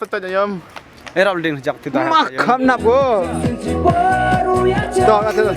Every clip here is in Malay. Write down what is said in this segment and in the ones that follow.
betul nyom. Era ulding sejak kita. Makam nak bo. Dah kata.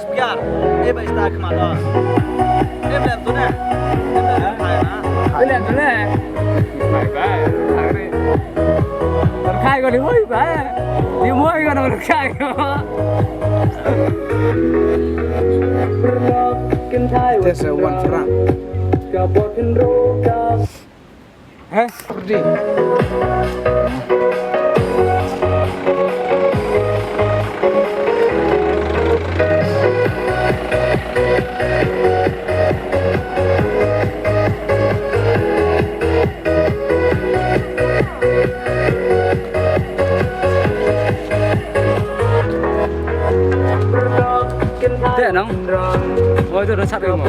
Sekian. Baik start kemana? Lihat tu nih. Lihat tu nih. Baik. Hari. Berkai kau ni boleh baik. Di mana kau nak berkai kau? That's a 1 franc. Pergi. Thế nó ôi tôi nó sắp được mà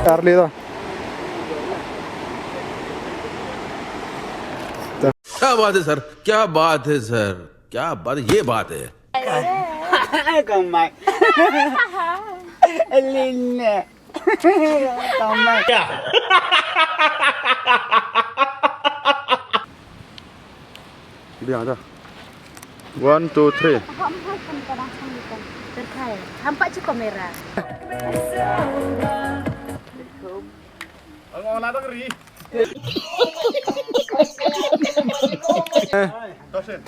Charlie dah. क्या बात है सर, क्या बात है सर, क्या बात, ये बात है। Còn mày Linh nè. Còn mày Biar ada. 1, 2, 3. Terkait, hampa je kamera. Tosin.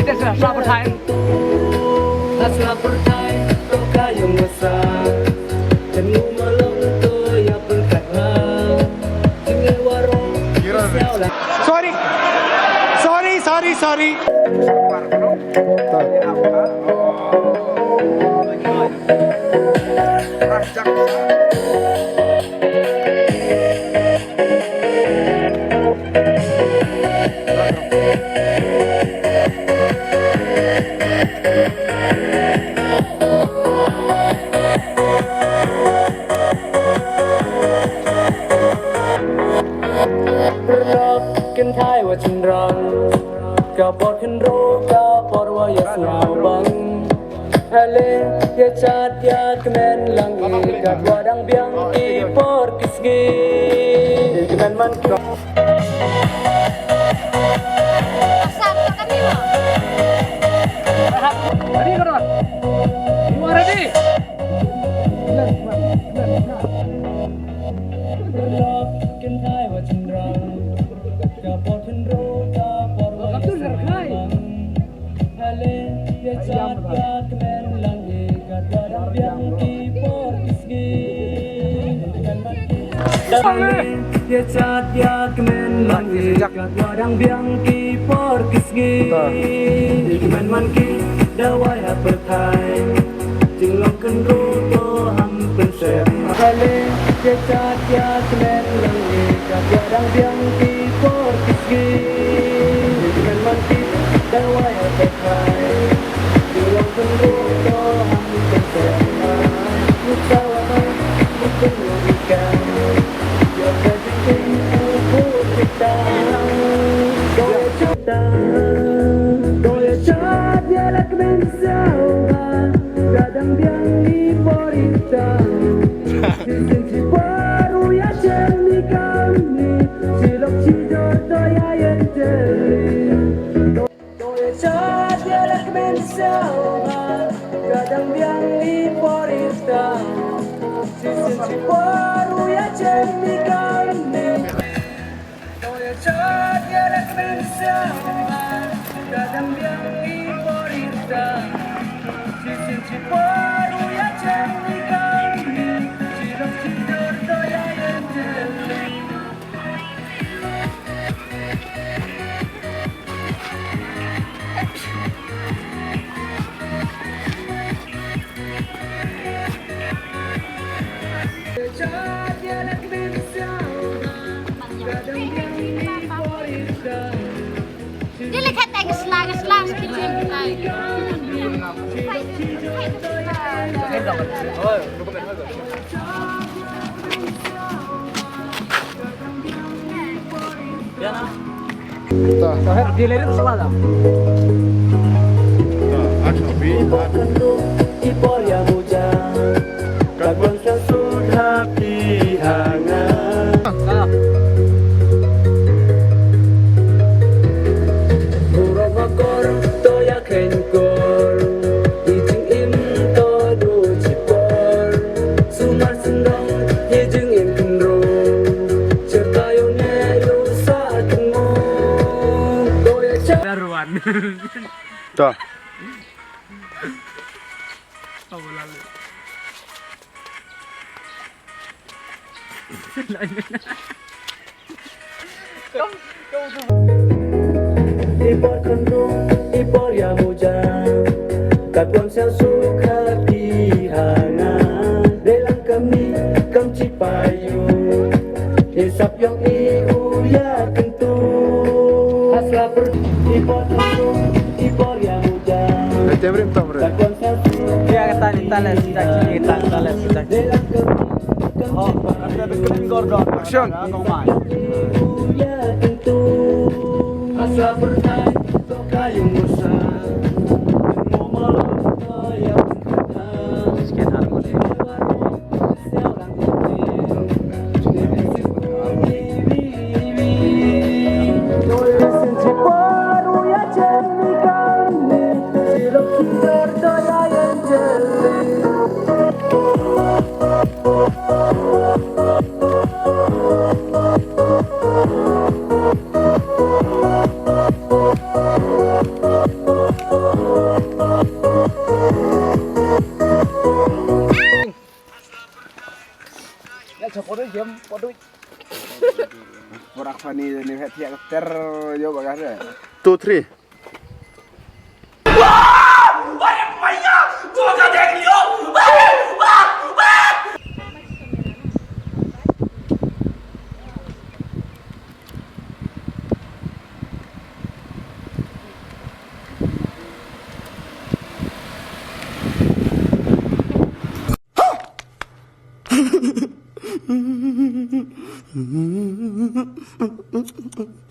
Kita sudah bertahan. Sudah bertahan. Kau kayung besar. Jenuh malam tu yang berkata. Tinggal warung. Sorry. Kinh thai và chân răng cả bọt khăn rô cả bọt hoa yết ngào băng hele ya chat ya kemen langi cả hoa đang biang i bọt kisgi kemen man Asal kami mau. ready kawan you are ready kinh thai và chân răng cả bọt khăn rô cả bọt hoa yết ngào băng hele ya chat ya kemen langi cả hoa đang biang i bọt kisgi kemen man ya chat ya kemen langi cả hoa đang biang i bọt kisgi kemen man ki dawai hapertai jing long kan ro to ham pen se hele ya chat ya kemen langi cả hoa đang biang i bọt kisgi kemen man ki dawai hapertai jing long kan ro to ham pen se Mutawa mungkin logika ya kadang aku kita Doya chat ya lak ben sawa kadang biang hitam Cincin baru ya jeli kami Silok cidor toya yang jeli Toya saat ya lak mensawa Kadang biang liporista Cincin baru ya jeli kami Toya saat ya lak mensawa Kadang biang liporista Cincin baru ya jeli kami Silok cidor toya yang jeli Dia lihat tadi selang kecil lagi. Ipor yang hujan Kadang saya sudah pihangan Burung makor toya kenkor Hijing im to do cipor Sumar sendong hijing im kenro Cekayo neyo saat mo Toya cak Dah. Ipor kendung, ipor yang hujan Kadang saya suka pihangan Delang kami, kam cipayu Hisap yang iu ya kentu Hasla per ipor kendung, ipor yang hujan Nanti beri minta beri. Kadang saya suka Kita les, kita les. Delang kami, kam cipayu Action. Iu ya kentu Hasla per kayung musa Mau malam yang Sekian harmoni. Two, three.